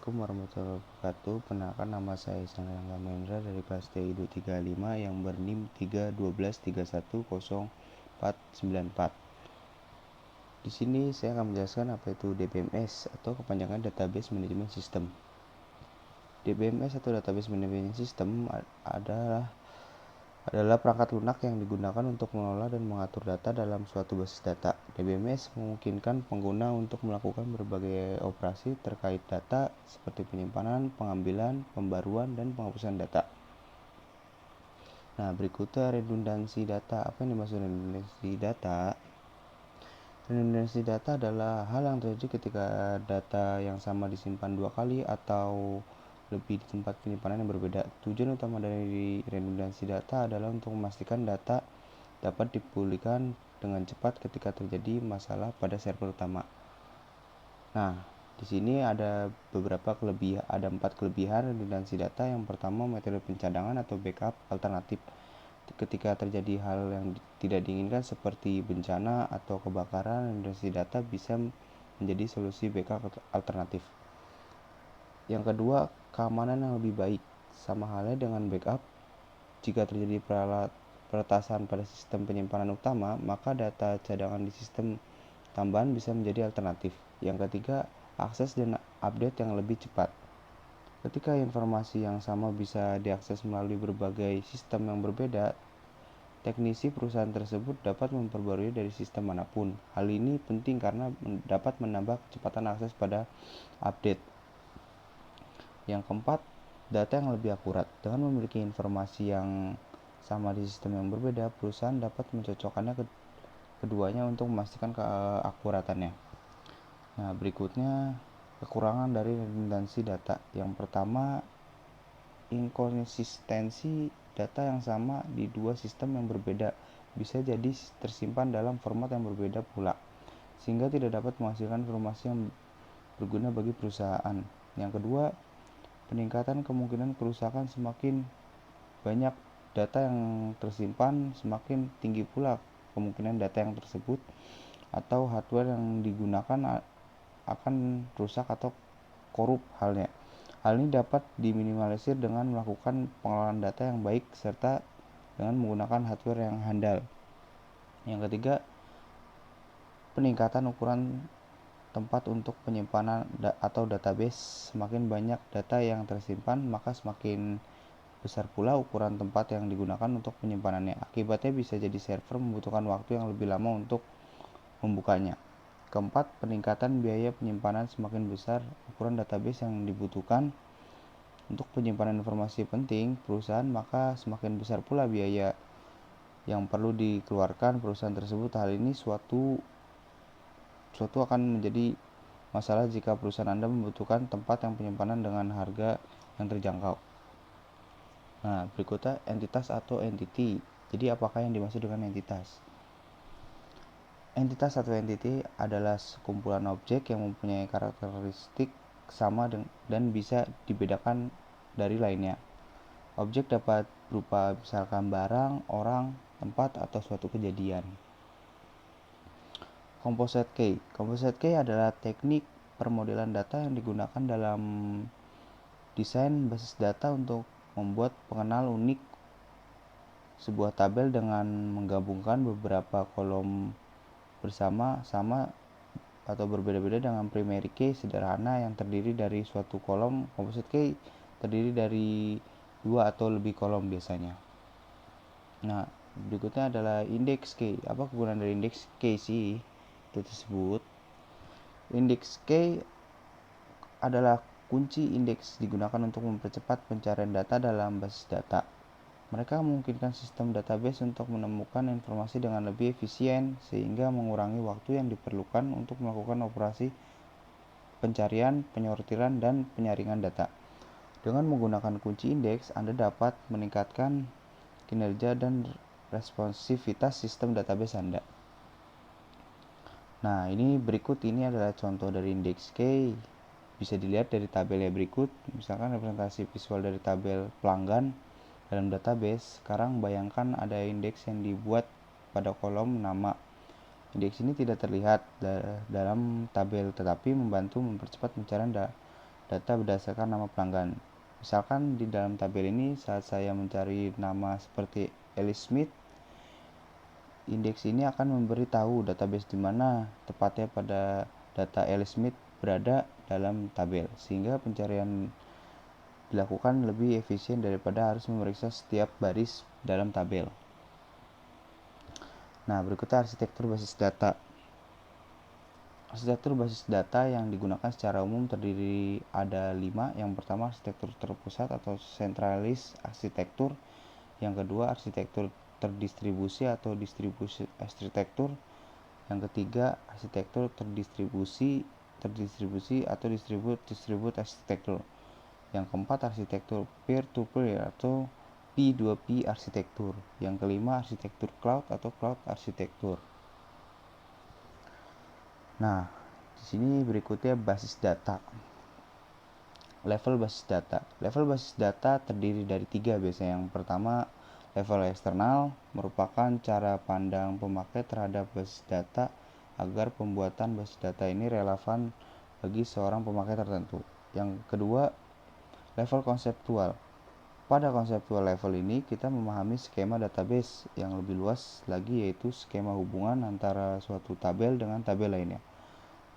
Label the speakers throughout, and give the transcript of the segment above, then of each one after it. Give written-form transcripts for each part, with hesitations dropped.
Speaker 1: Assalamualaikum warahmatullahi wabarakatuh. Perkenalkan, nama saya Ihsan Rangga Mahendra dari kelas TI 235 yang berNIM 312310494. Di sini saya akan menjelaskan apa itu DBMS atau kepanjangan Database Management System. DBMS atau Database Management System adalah perangkat lunak yang digunakan untuk mengelola dan mengatur data dalam suatu basis data. DBMS memungkinkan pengguna untuk melakukan berbagai operasi terkait data seperti penyimpanan, pengambilan, pembaruan, dan penghapusan data. Nah, berikutnya redundansi data. Apa yang dimaksud redundansi data? Redundansi data adalah hal yang terjadi ketika data yang sama disimpan dua kali atau lebih di tempat penyimpanan yang berbeda. Tujuan utama dari redundansi data adalah untuk memastikan data dapat dipulihkan dengan cepat ketika terjadi masalah pada server utama. Nah, di sini ada ada 4 kelebihan redundansi data. Yang pertama, metode pencadangan atau backup alternatif. Ketika terjadi hal yang tidak diinginkan seperti bencana atau kebakaran, redundansi data bisa menjadi solusi backup alternatif. Yang kedua, keamanan yang lebih baik. Sama halnya dengan backup, jika terjadi peretasan pada sistem penyimpanan utama, maka data cadangan di sistem tambahan bisa menjadi alternatif. Yang ketiga, akses dan update yang lebih cepat. Ketika informasi yang sama bisa diakses melalui berbagai sistem yang berbeda, teknisi perusahaan tersebut dapat memperbarui dari sistem manapun. Hal ini penting karena dapat menambah kecepatan akses pada update. Yang keempat, data yang lebih akurat. Dengan memiliki informasi yang sama di sistem yang berbeda, perusahaan dapat mencocokkannya keduanya untuk memastikan keakuratannya. Nah, berikutnya kekurangan dari redundansi data. Yang pertama, inkonsistensi data yang sama di dua sistem yang berbeda bisa jadi tersimpan dalam format yang berbeda pula, sehingga tidak dapat menghasilkan informasi yang berguna bagi perusahaan. Yang kedua, peningkatan kemungkinan kerusakan. Semakin banyak data yang tersimpan, semakin tinggi pula kemungkinan data yang tersebut atau hardware yang digunakan akan rusak atau korup halnya. Hal ini dapat diminimalisir dengan melakukan pengelolaan data yang baik serta dengan menggunakan hardware yang handal. Yang ketiga, peningkatan ukuran tempat untuk penyimpanan atau database. Semakin banyak data yang tersimpan, maka semakin besar pula ukuran tempat yang digunakan untuk penyimpanannya. Akibatnya bisa jadi server membutuhkan waktu yang lebih lama untuk membukanya. Keempat, peningkatan biaya penyimpanan. Semakin besar ukuran database yang dibutuhkan untuk penyimpanan informasi penting perusahaan, maka semakin besar pula biaya yang perlu dikeluarkan perusahaan tersebut. Hal ini suatu akan menjadi masalah jika perusahaan Anda membutuhkan tempat yang penyimpanan dengan harga yang terjangkau. Nah, berikutnya entitas atau entity. Jadi apakah yang dimaksud dengan entitas? Entitas atau entity adalah sekumpulan objek yang mempunyai karakteristik sama dan bisa dibedakan dari lainnya. Objek dapat berupa misalkan barang, orang, tempat, atau suatu kejadian. Composite key. Composite key adalah teknik permodelan data yang digunakan dalam desain basis data untuk membuat pengenal unik sebuah tabel dengan menggabungkan beberapa kolom bersama-sama atau berbeda-beda dengan primary key sederhana yang terdiri dari suatu kolom. Composite key terdiri dari 2 atau lebih kolom biasanya. Nah, berikutnya adalah index key. Apa kegunaan dari index key sih? Itu tersebut. Index key adalah kunci indeks digunakan untuk mempercepat pencarian data dalam basis data. Mereka memungkinkan sistem database untuk menemukan informasi dengan lebih efisien sehingga mengurangi waktu yang diperlukan untuk melakukan operasi pencarian, penyortiran, dan penyaringan data. Dengan menggunakan kunci indeks, Anda dapat meningkatkan kinerja dan responsivitas sistem database Anda. Nah, berikut ini adalah contoh dari indeks key. Bisa dilihat dari tabelnya berikut. Misalkan representasi visual dari tabel pelanggan dalam database. Sekarang bayangkan ada indeks yang dibuat pada kolom nama. Indeks ini tidak terlihat dalam tabel tetapi membantu mempercepat pencarian data berdasarkan nama pelanggan. Misalkan di dalam tabel ini saat saya mencari nama seperti Alice Smith, indeks ini akan memberitahu database di mana tepatnya pada data Alice Smith berada dalam tabel, sehingga pencarian dilakukan lebih efisien daripada harus memeriksa setiap baris dalam tabel. Nah, berikutnya arsitektur basis data. Arsitektur basis data yang digunakan secara umum terdiri ada 5. Yang pertama, arsitektur terpusat atau centralized arsitektur. Yang kedua, arsitektur terdistribusi atau distribusi arsitektur. Yang ketiga, arsitektur terdistribusi atau distribute arsitektur. Yang keempat, arsitektur peer-to-peer atau P2P arsitektur. Yang kelima, arsitektur cloud atau cloud arsitektur. Nah, di sini berikutnya basis data. Level basis data. Level basis data terdiri dari 3 biasanya. Yang pertama, level eksternal merupakan cara pandang pemakai terhadap basis data agar pembuatan basis data ini relevan bagi seorang pemakai tertentu. Yang kedua, level konseptual. Pada konseptual level ini kita memahami skema database yang lebih luas lagi, yaitu skema hubungan antara suatu tabel dengan tabel lainnya.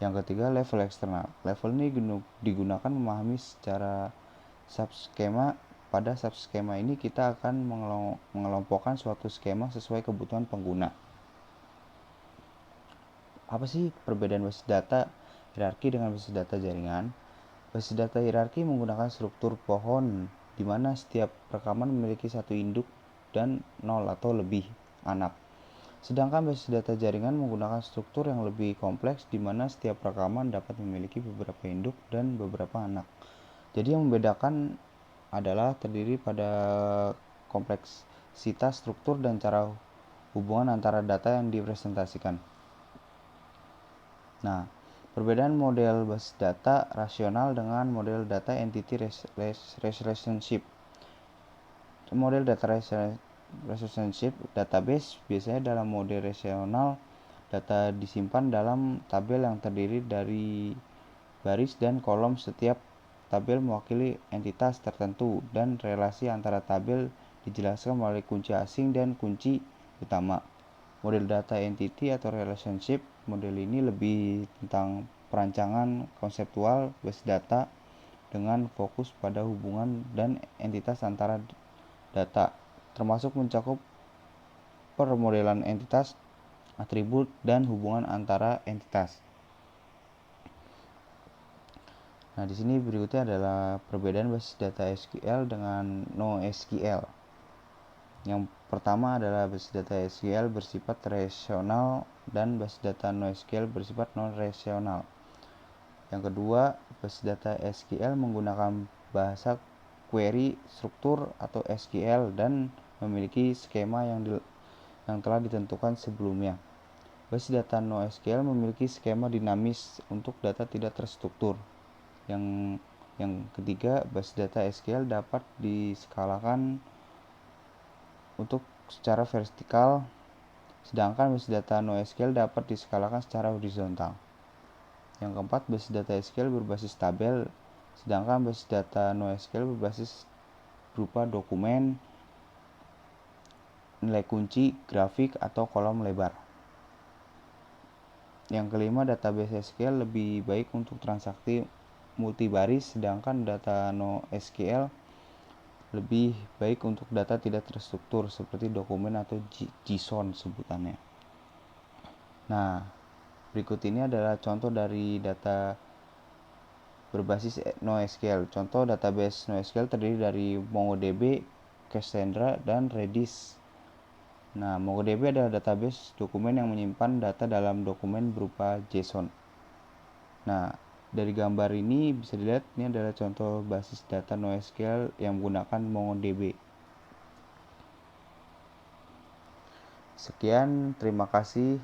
Speaker 1: Yang ketiga, level eksternal. Level ini digunakan memahami secara subskema. Pada subskema ini kita akan mengelompokkan suatu skema sesuai kebutuhan pengguna. Apa sih perbedaan basis data hierarki dengan basis data jaringan? Basis data hierarki menggunakan struktur pohon di mana setiap rekaman memiliki satu induk dan 0 atau lebih anak. Sedangkan basis data jaringan menggunakan struktur yang lebih kompleks di mana setiap rekaman dapat memiliki beberapa induk dan beberapa anak. Jadi yang membedakan adalah terdiri pada kompleksitas struktur dan cara hubungan antara data yang dipresentasikan. Nah, perbedaan model basis data rasional dengan model data entity relationship. Model data relationship database biasanya dalam model rasional, data disimpan dalam tabel yang terdiri dari baris dan kolom. Setiap tabel mewakili entitas tertentu dan relasi antara tabel dijelaskan melalui kunci asing dan kunci utama. Model data entity atau relationship model ini lebih tentang perancangan konseptual basis data dengan fokus pada hubungan dan entitas antara data, termasuk mencakup permodelan entitas, atribut, dan hubungan antara entitas. Nah, di sini berikutnya adalah perbedaan basis data SQL dengan NoSQL. Yang pertama adalah basis data SQL bersifat relasional dan basis data NoSQL bersifat non-relasional. Yang kedua, basis data SQL menggunakan bahasa query struktur atau SQL dan memiliki skema yang telah ditentukan sebelumnya. Basis data NoSQL memiliki skema dinamis untuk data tidak terstruktur. Yang ketiga, basis data SQL dapat diskalakan untuk secara vertikal, sedangkan basis data NoSQL dapat diskalakan secara horizontal. Yang keempat, basis data SQL berbasis tabel, sedangkan basis data NoSQL berbasis berupa dokumen, nilai kunci, grafik, atau kolom lebar. Yang kelima, database SQL lebih baik untuk transaksi multibaris, sedangkan data NoSQL lebih baik untuk data tidak terstruktur seperti dokumen atau JSON sebutannya. Nah, berikut ini adalah contoh dari data berbasis NoSQL. Contoh database NoSQL terdiri dari MongoDB, Cassandra, dan Redis. Nah, MongoDB adalah database dokumen yang menyimpan data dalam dokumen berupa JSON. Nah, dari gambar ini bisa dilihat ini adalah contoh basis data NoSQL yang menggunakan MongoDB. Sekian, terima kasih.